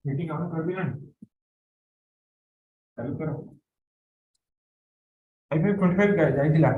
Meeting on कर दी ना, चालू करो। आई 25 का जाएगी ला।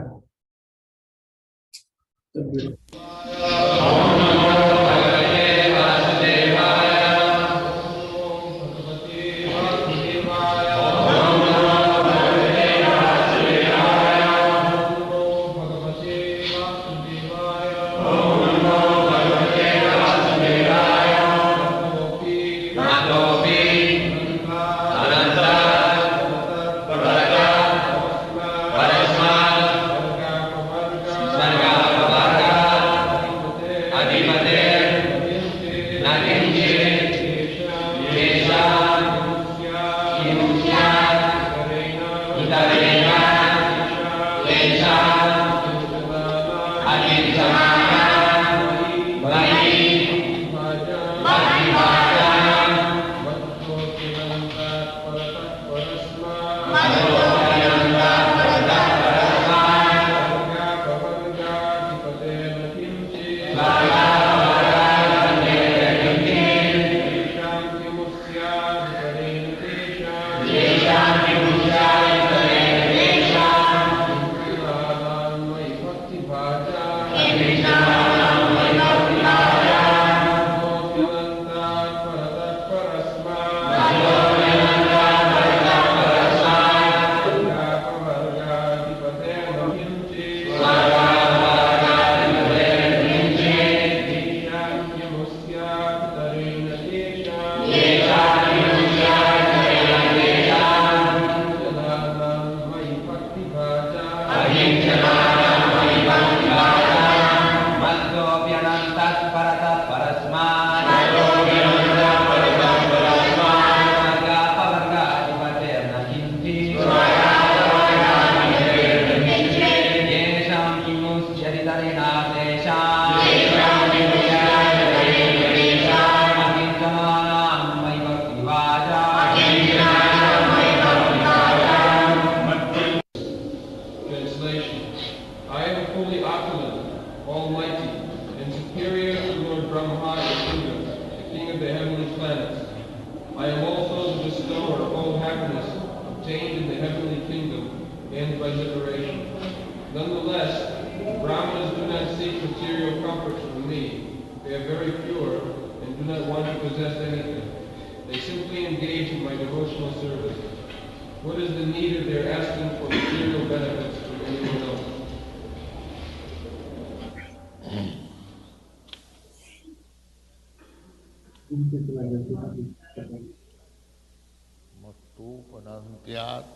मत्तूपनन्त्यात्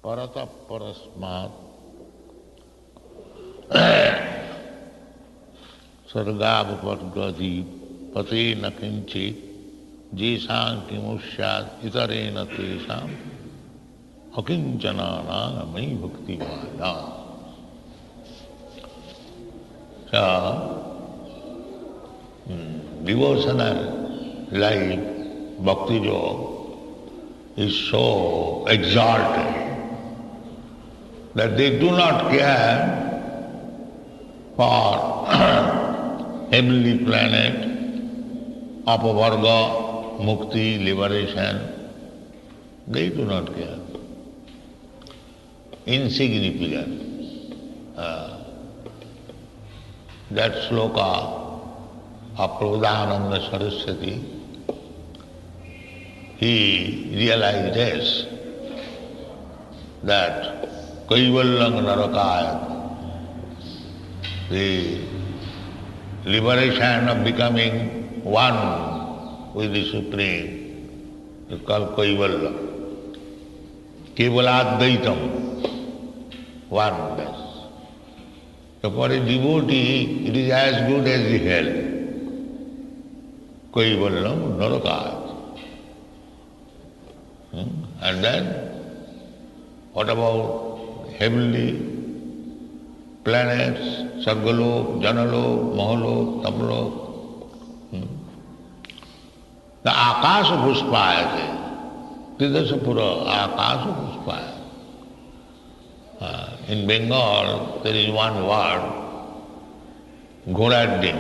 परतः परस्मात् सर्गावपद्गति पते न किंचित् जेषां किमुष्यात् इतरेण तेषाम् अकिंचनानां मयि भक्तिभाजा। Devotional life, bhakti yoga, is so exalted that they do not care for heavenly planet, apavarga, mukti, liberation. They do not care. Insignificant. That sloka of Prabhupada Saraswati, he realizes that Kaivallang Narakaya, the liberation of becoming one with the Supreme, is called Kaivallam. Kevaladvaitam, oneness. So for a devotee, it is as good as the hell. Kaivallam Narakaya. And then, what about heavenly planets, Sargalok, Janalok, Mahalok, Tamlok. The Akasha Puspayate, Tridasapura, Akasha Puspaya. In Bengal, there is one word, Ghoraddin,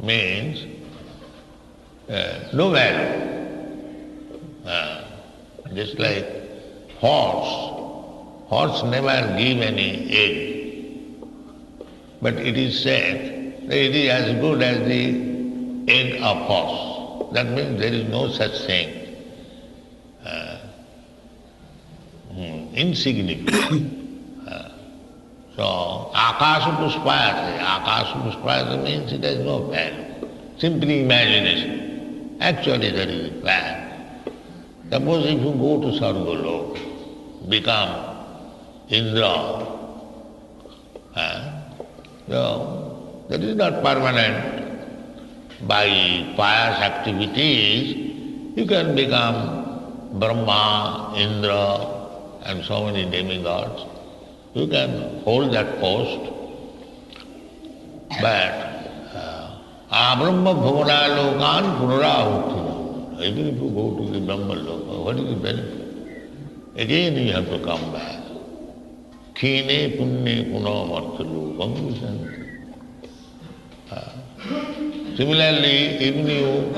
means no value. Just like horse never give any egg, but it is said that it is as good as the egg of horse. That means there is no such thing insignificant. So, Akasha Puspayate means it has no value. Simply imagination. Actually that is a fact. Suppose if you go to Sargalok, become Indra, so that is not permanent. By pious activities, you can become Brahma, Indra, and so many demigods. You can hold that post, but Brahma Bhavanaya Lokan Punarahuti. Even if you go to the Brahma Loka, what is the benefit? Again you have to come back. Khine punne punamartha lokam visanti. Similarly, even you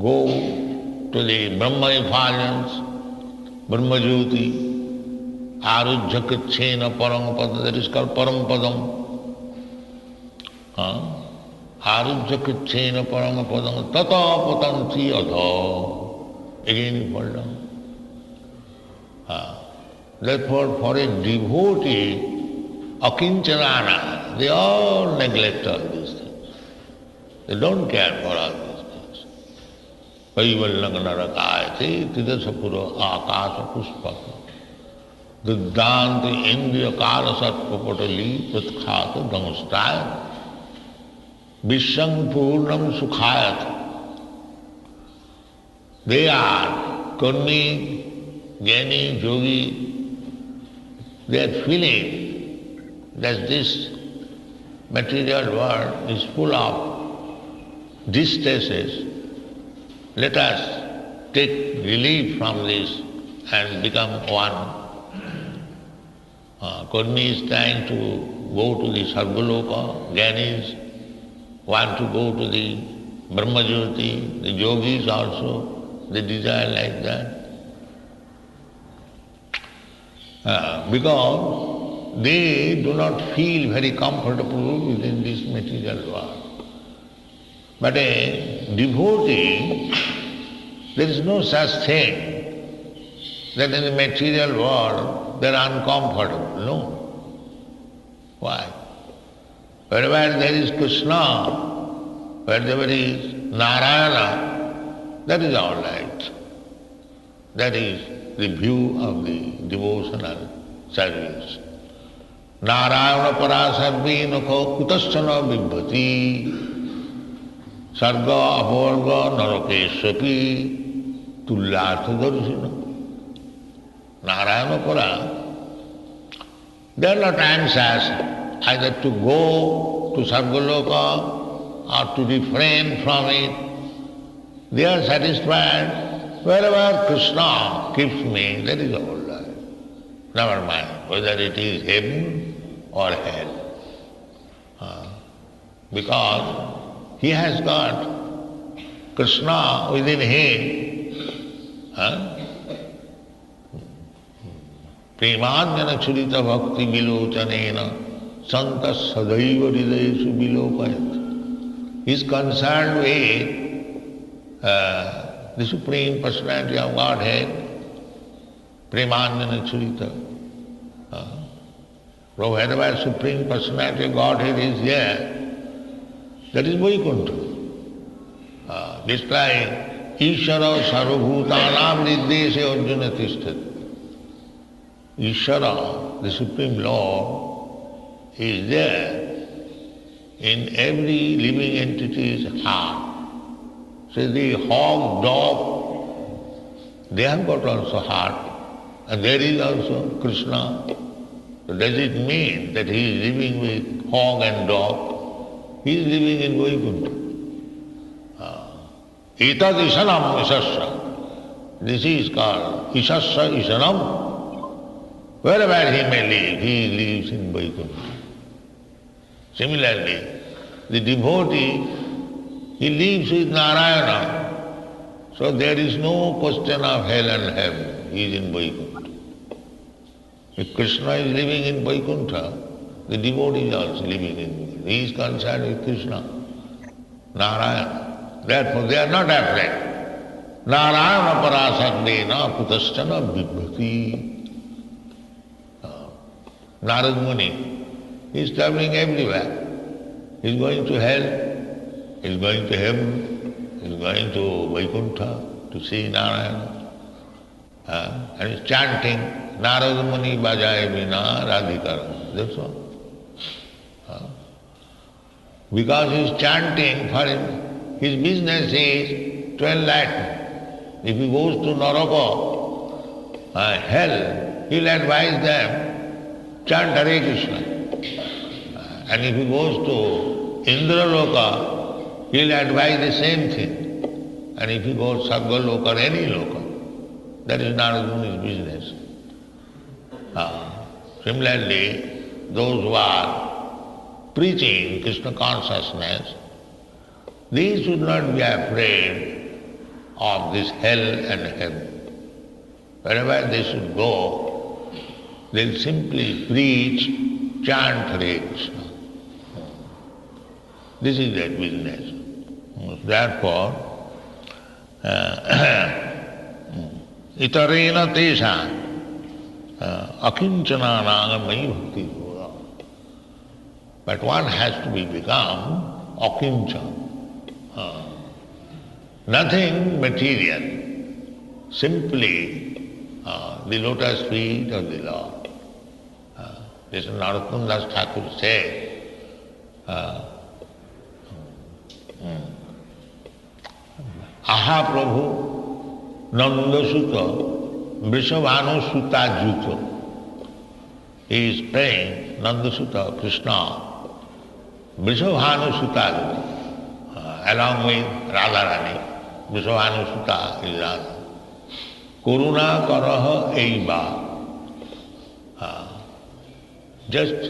go to the Brahma effulgence, Brahma Jyoti, Arujjakachena Parampada, that is called Paramadam. Arujjakachena Paramapadam, Tata Patanti Adha. Again you fall down. Therefore, for a devotee, Akinchanana, they all neglect all these things. They don't care for all these things. Paivallanganarakaayate tidasapura akasa puspaka duddhanti indriya karasat papatali pratkhata dhamastaya vishang purnam sukhayat. They are karmi, jnani, yogi. They are feeling that this material world is full of distresses. Let us take relief from this and become one. Karmi is trying to go to the Sargaloka, Jnanis want to go to the Brahma Jyoti, the yogis also, they desire like that. Because they do not feel very comfortable within this material world. But a devotee, there is no such thing that in the material world they are uncomfortable. No. Why? Wherever there is Krishna, wherever is Narayana, that is all right. That is the view of the devotional service. Narayana parasarvi nakho kutaschana vibhati sarga aporga narakeshapi tullartha darshana. Narayana para, there are not answers either to go to Sargaloka or to refrain from it. They are satisfied. Wherever Krishna keeps me, that is all right. Never mind whether it is heaven or hell. Because he has got Krishna within him. Premadjana churita bhakti vilochanena santa sadaiva hridayeshu vilopayat. He is concerned with the Supreme Personality of Godhead, Premadjana churita. Wherever Supreme Personality of Godhead is there, that is Vaikuntha. Just like Ishara sarvabhutanam nirdeshe arjuna tishthat. Ishara, the Supreme Lord, is there in every living entity's heart. So the hog, dog, they have got also heart. And there is also Krishna. So does it mean that he is living with hog and dog? He is living in Vaikuntha. Etad Isanam Isasya. This is called Isasya Isanam. Wherever he may live, he lives in Vaikuntha. Similarly, the devotee, he lives with Narayana. So there is no question of hell and heaven. He is in Vaikuntha. If Krishna is living in Vaikuntha, the devotee is also living in Vaikuntha. He is concerned with Krishna, Narayana. Therefore they are not afraid. Narayana parasakdena kutaschana vibhati. Narad Muni is traveling everywhere. He is going to hell, he is going to heaven, he is going to Vaikuntha to see Narayana. And he is chanting, Narad Muni bhajaye vina radhikaram. That's all. Because he is chanting for him. His business is to enlighten. If he goes to Naraka, hell, he will advise them, chant Hare Krishna. And if he goes to Indraloka, he will advise the same thing. And if he goes to Sargaloka or any loka, that is Narada Muni's business. Similarly, those who are preaching Krishna consciousness, they should not be afraid of this hell and heaven. Wherever they should go, they'll simply preach, chant Hare Krishna. This is their business. Therefore, itarena tesha akinchana nagamai bhakti bhoga. But one has to be become akinchan. Nothing material, simply the lotus feet of the Lord. This is Narottam Das Thakur said, Aha Prabhu Nandasuta Vrishabhanu Suta Juto. He is praying Nandasuta Krishna Vrishabhanu Suta Juto. Along with Radharani, Vrishabhanu Suta is Radha. Karuna Karaha Eiba. Just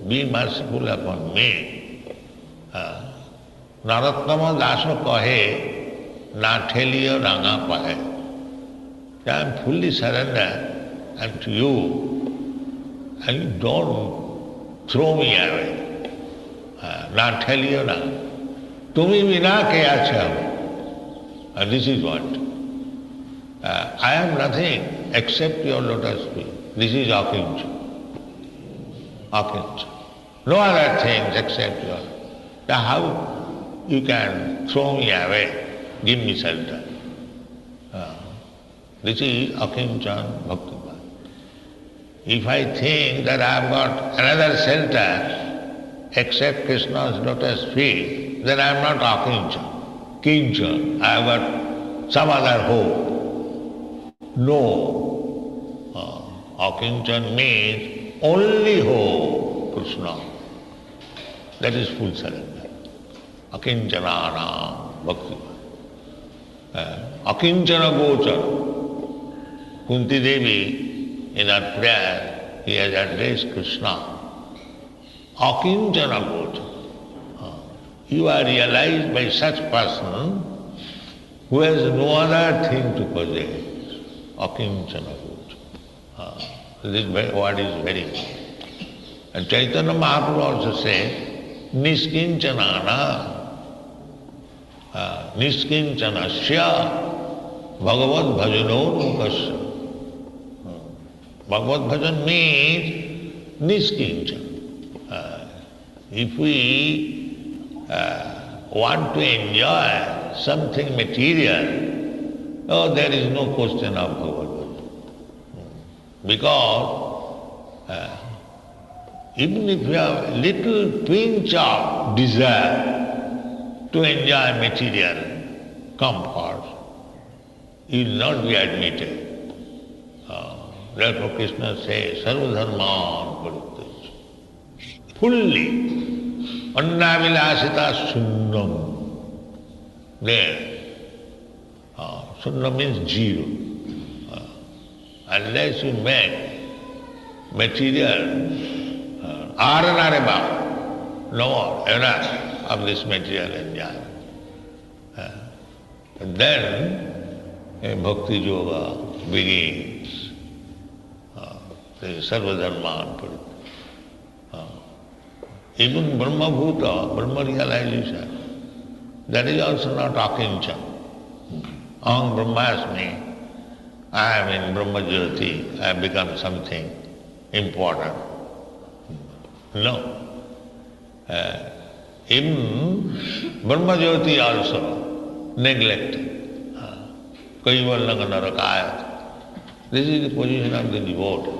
be merciful upon me. Narottama Dasa Kahe, Natheliya Ranga Pahe. I am fully surrendered unto you, and you don't throw me away. Natheliya Ranga. Tumi vina ke acha. And this is what? I am nothing except your lotus feet. This is akincha. Akincha. No other things except your. Now how you can throw me away, give me shelter? This is akinchan bhakti. If I think that I have got another shelter except Krishna's lotus feet, then I am not akincha, kincha. I have got some other hope. No. Akinchan means only hope, Krishna. That is full surrender. Akinchanana bhakti. Akinchana gochara. Kunti Devi, in her prayer, he has addressed Krishna. Akinchana gochara. You are realized by such person who has no other thing to possess. Akinchana gochara. This word is very important. And Chaitanya Mahaprabhu also said, Niskinchana Niskinchanasya Bhagavad Bhajano Mukasya. Bhagavad Bhajan means Niskinchan. If we want to enjoy something material, oh, there is no question of Bhagavad Bhajan. Because even if you have a little pinch of desire to enjoy material comforts, you will not be admitted. Therefore Krishna says, Sarvadharman Parityajya. Fully, Annavilasita Sunnam. There. Sunnam means zero. Unless you make material aranareba, no more, enough of this material enjoyment. And then bhakti yoga begins. This is Sarvadharman Parityajya. Even Brahma Bhuta, Brahma realization, that is also not akincha. Aham Brahmasmi, I am in Brahma Jyoti, I have become something important. No. Even Brahma Jyoti also neglected. Kaivalanga narakayat. This is the position of the devotee.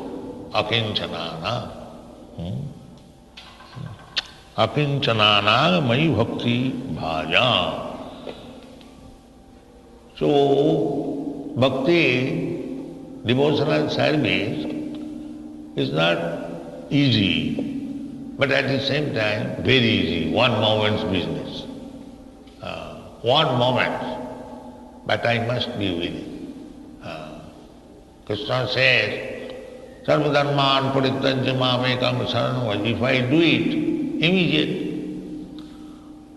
Akinchana. Akinchana mai bhakti bhaja. So, bhakti, devotional service is not easy, but at the same time very easy, one moment's business. One moment, but I must be with it. Krishna says, Sarvadharman Parityajya mamekam saranam. If I do it, immediate.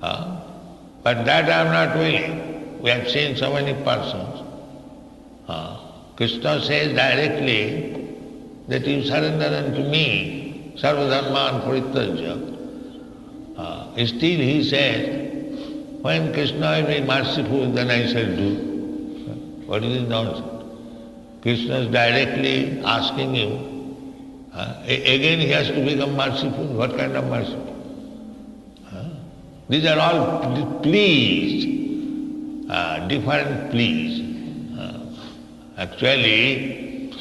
But that I am not willing. We have seen so many persons. Krishna says directly that you surrender unto me, Sarvadharman Parityajya. Still he says, when Krishna will be merciful, then I shall do. What is this nonsense? Krishna is directly asking you. Again he has to become merciful. What kind of merciful? These are all pleas, different pleas. Actually,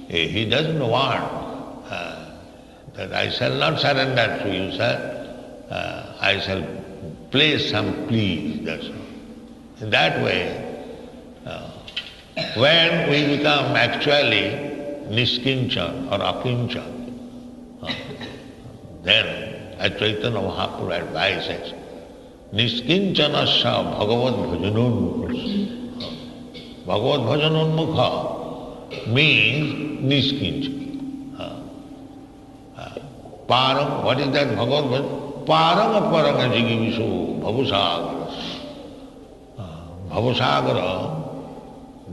he doesn't want that I shall not surrender to you, sir. I shall place some pleas, that's all. In that way, when we become actually niskinchan or akinchan, then as Chaitanya Mahaprabhu advises, niskincanasya bhagavad bhajanonmukha. Bhagavad bhajanonmukha means niskincan. Parang, what is that Bhagavad bhajan? Parang parang jigiviso bhavusagara. Bhavusagara,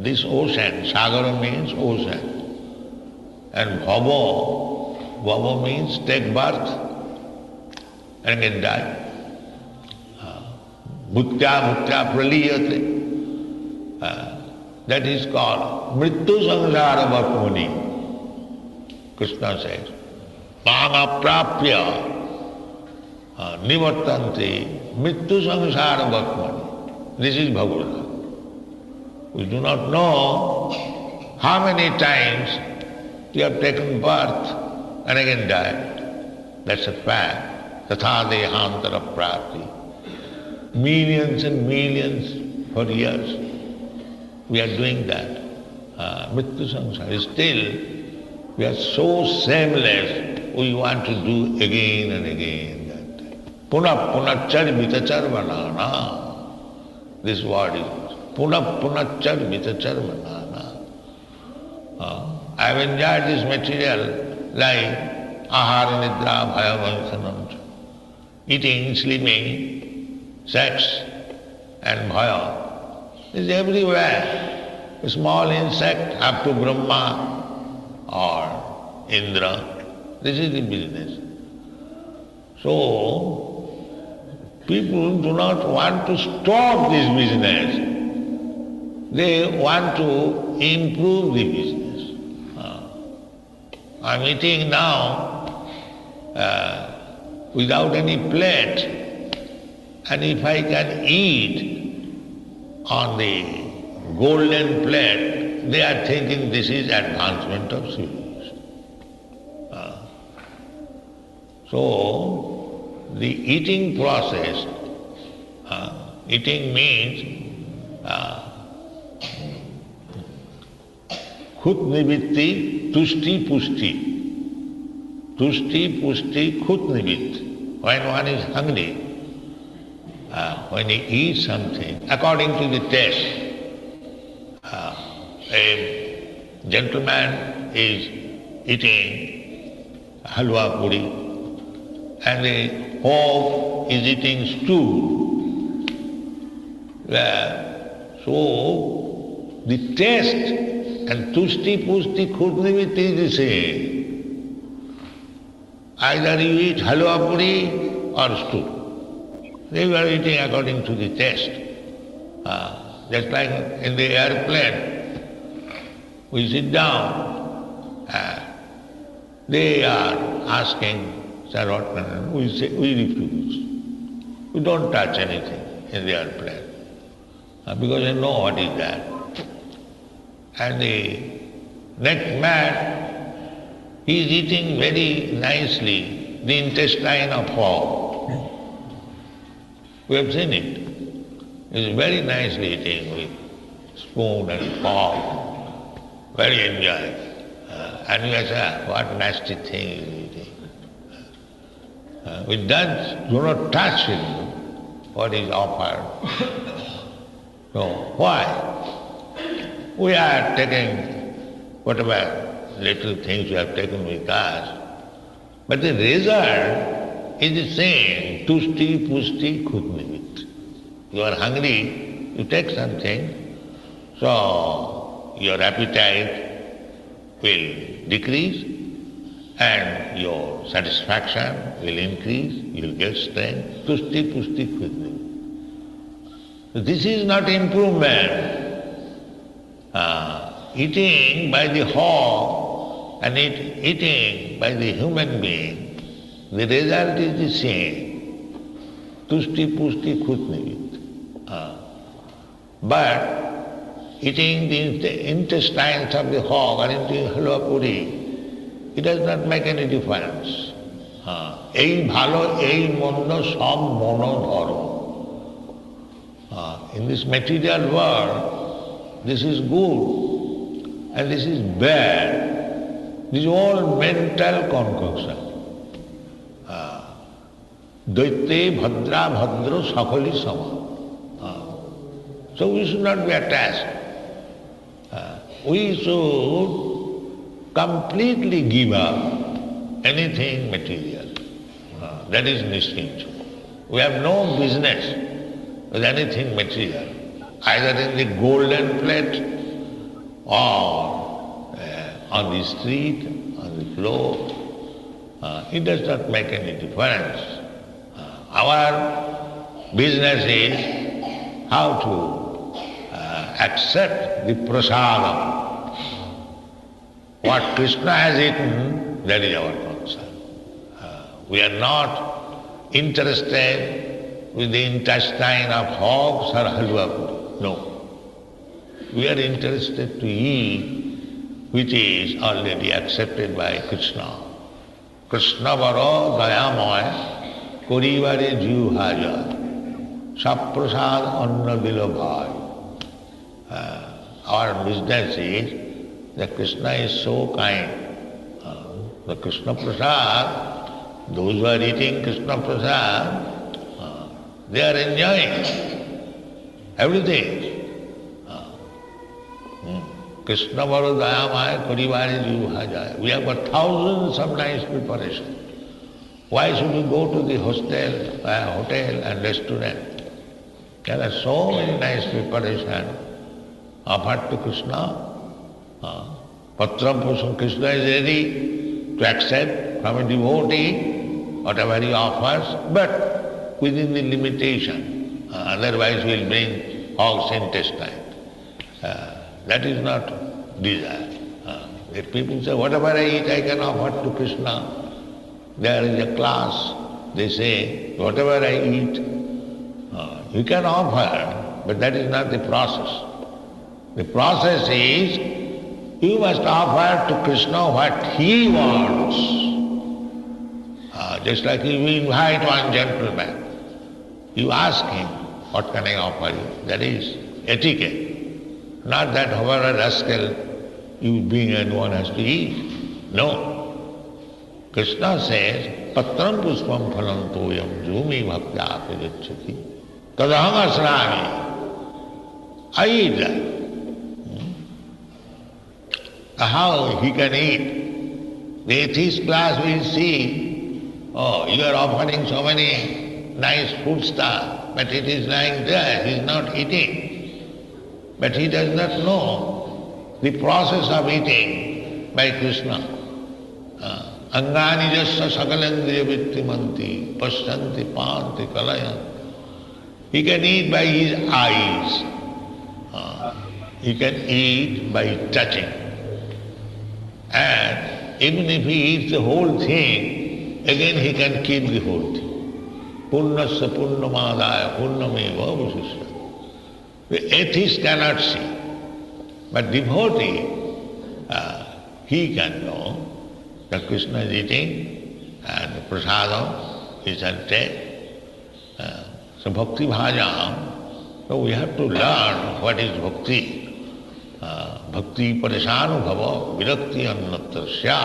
this ocean, sagara means ocean. And bhava means take birth and again die. Bhutya praliyate. That is called mrityu samsara bhakmani. Krishna says, Mama prapya nivartanti mrityu samsara bhakmani. This is Bhagavad. We do not know how many times you have taken birth and again died. That's a fact. Tatha dehantara prapti. Millions and millions for years we are doing that. Mrityu samsara. Still, we are so shameless, we want to do again and again that. Punachar vitacharvanana. This word is punachar vitacharvanana. I have enjoyed this material like ahara nidra bhaya. Eating, sleeping, sex and bhaya is everywhere. A small insect up to Brahma or Indra. This is the business. So, people do not want to stop this business. They want to improve the business. I'm eating now without any plate, and if I can eat on the golden plate, they are thinking this is advancement of civilization. So, the eating process, eating means khut nivitti, tushti pushti. Tushti pushti khut nivit. When one is hungry, when he eats something, according to the taste, a gentleman is eating halwa puri and the hog is eating stew. So the taste and tushti pushti khut nivit is the same. Either you eat halwa puri or stew. They were eating according to the taste. Just like in the airplane, we sit down, they are asking, sir, what can we say? We refuse. We don't touch anything in the airplane because I know what is that. And the next man, he is eating very nicely the intestine of hog. We have seen it. He is very nicely eating with spoon and fork, very enjoying. And we say, what nasty thing he is eating. We do not touch what is offered. So why? We are taking whatever little things we have taken with us, but the result is the same, tushti, pushti, khut nivit. You are hungry, you take something, so your appetite will decrease and your satisfaction will increase, you will get strength. Tushti, pushti, khut nivit. So this is not improvement. Eating by the hog and eating by the human being, the result is the same. Tushti, pushti, khut nivit. But eating the intestines of the hog or eating halwa puri, it does not make any difference. Ei bhalo, ei mondo, sob mono dharo. In this material world, this is good and this is bad. This is all mental concoction. Daite bhadra bhadro sakali sama. So we should not be attached. We should completely give up anything material. That is nishkincha. We have no business with anything material, either in the golden plate or on the street, on the floor. It does not make any difference. Our business is how to accept the prasadam. What Krishna has eaten, that is our concern. We are not interested with the intestine of hogs or halwa puri. No. We are interested to eat which is already accepted by Krishna. Krishna varo dayamoy koribare jiv haja saprasad anna dilo bhai. Our business is that Krishna is so kind. The Krishna Prasad, those who are eating Krishna Prasad, they are enjoying everything. Krishna varo dayamaya karibari jiv haja. We have got thousands of nice preparations. Why should we go to the hotel and restaurant? There are so many nice preparations offered to Krishna. Patram Pusam, Krishna is ready to accept from a devotee whatever he offers, but within the limitation. Otherwise we will bring hog's intestine. That is not desire. If people say, whatever I eat I can offer to Krishna, there is a class, they say, whatever I eat, you can offer, but that is not the process. The process is, you must offer to Krishna what he wants. Just like you invite one gentleman, you ask him, what can I offer you? That is etiquette. Not that whoever rascal you being and one has to eat. No. Krishna says, Patram puspam phalam toyam jumi bhaktya apagacchati. Tadaham asrami. I eat that. How he can eat? The atheist class will see, oh, you are offering so many nice food stuff, but it is lying there, he is not eating. But he does not know the process of eating by Krishna. Angani jasya sakalendriya vittimanti pasyanti panti kalaya. He can eat by his eyes. He can eat by touching. And even if he eats the whole thing, again he can keep the whole thing. Punnasya punnamadaya punnameva avasishya. The atheist cannot see. But devotee, he can know that Krishna is eating and the prasadam he shall take. So bhakti bhajam, so we have to learn what is bhakti. Bhakti parishanubhava virakti annatrasya.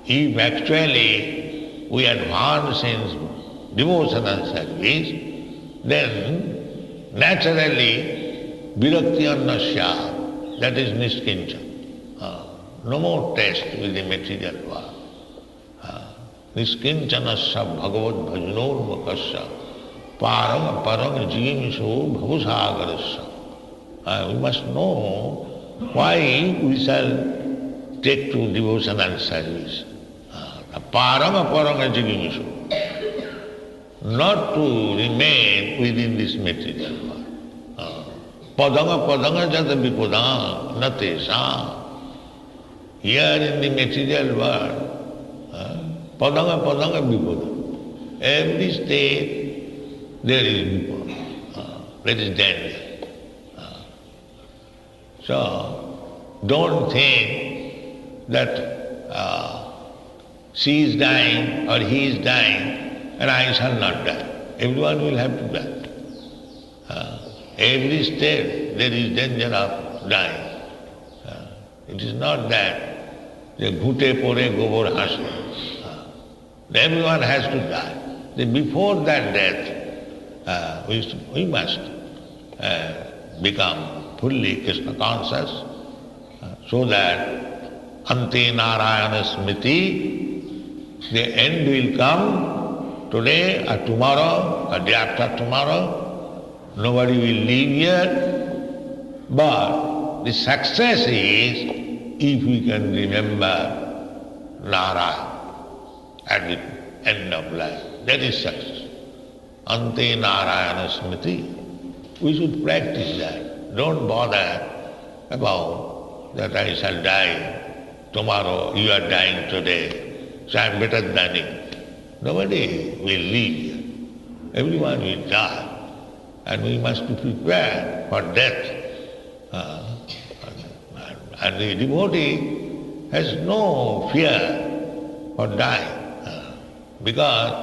If actually we advance in devotional service, then naturally virakti annasya, that is niskincha. No more taste with the material world. Niskinchanasya bhagavad bhajanonmakasya parang parang jimisho bhavusagarasya. We must know why we shall take to devotional service. Parama paranga jimisho. Not to remain within this material world. Padanga padanga jata vipadang natesam. Here in the material world, padanga padanga vipada. Every state there is vipada. That is danger. So don't think that she is dying or he is dying and I shall not die. Everyone will have to die. Every state there is danger of dying. It is not that bhute pore gobor hasne. Everyone has to die. Then before that death, we must become fully Krishna conscious, so that ante narayana smriti, the end will come today or tomorrow or day after tomorrow. Nobody will leave here, but the success is if we can remember Narayana at the end of life. That is success. Ante Narayana Smriti. We should practice that. Don't bother about that I shall die tomorrow, you are dying today, so I am better than you. Nobody will live here. Everyone will die. And we must be prepared for death. And the devotee has no fear for dying. Because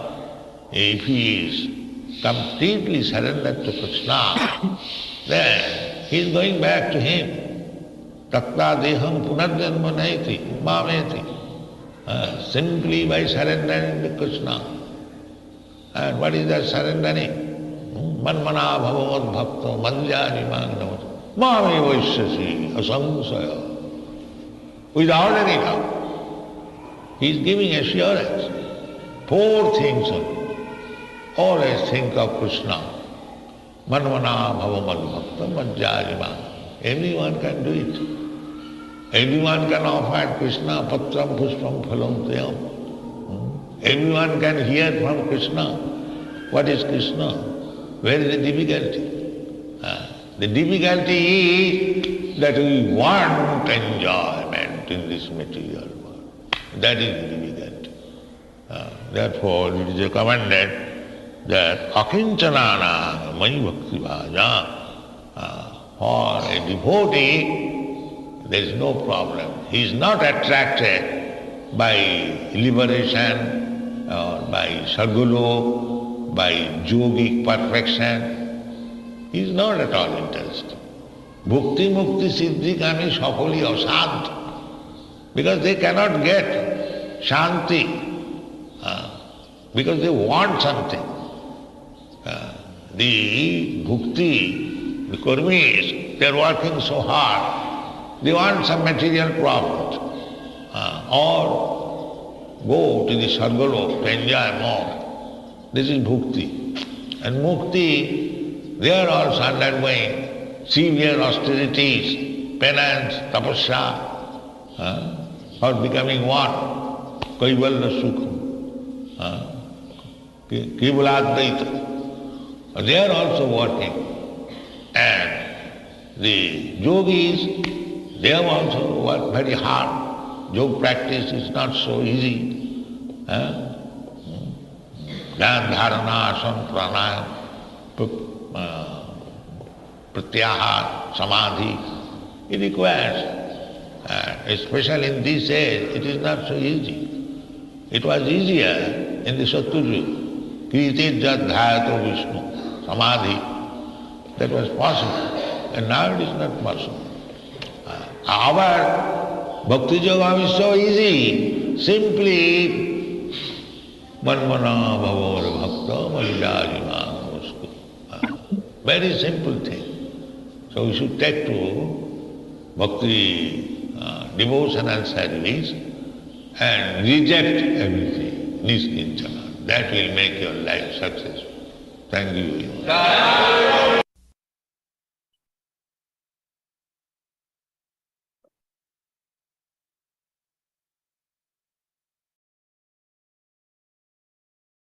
if he is completely surrendered to Krishna, then he is going back to him. Takta deham punarjanma naiti, mameti. Simply by surrendering to Krishna. And what is that surrendering? Manmana bhavavad bhakta manjani magnavat mame vaishyasi asamsaya. Without any doubt. He is giving assurance. 4 things only. Always think of Krishna. Manmana bhavavad bhakta manjani magnavat. Everyone can do it. Everyone can offer Krishna patram puspam phalam tayam. Everyone can hear from Krishna. What is Krishna? Where is the difficulty? The difficulty is that we want enjoyment in this material world. That is the difficulty. Therefore, it is recommended that akinchanana mai bhakti bhaja. For a devotee, there is no problem. He is not attracted by liberation or by sargulok, by yogic perfection. He is not at all interested. Bhukti Mukti Siddhi Kami Sakali Asant. Because they cannot get Shanti. Because they want something. The Bhukti, the Kurmis, they are working so hard. They want some material profit. Or go to the Sargalok to enjoy more. This is Bhukti. And Mukti, they are also undergoing severe austerities, penance, tapasya, for becoming what? Kaivalya Sukham. Kevaladvaita. They are also working. And the yogis, they have also worked very hard. Yoga practice is not so easy. Dhyan, dharana, asana, pranayam, pratyahar, samadhi. It requires, especially in this age, it is not so easy. It was easier in the Satyuga. Kriti jat dhayato Vishnu, samadhi. That was possible. And now it is not possible. Our Bhakti Yoga is so easy. Simply Manmana Bhavar Bhakta Malijajima. Very simple thing. So we should take to Bhakti devotional service and reject everything. Niskinchana. That will make your life successful. Thank you.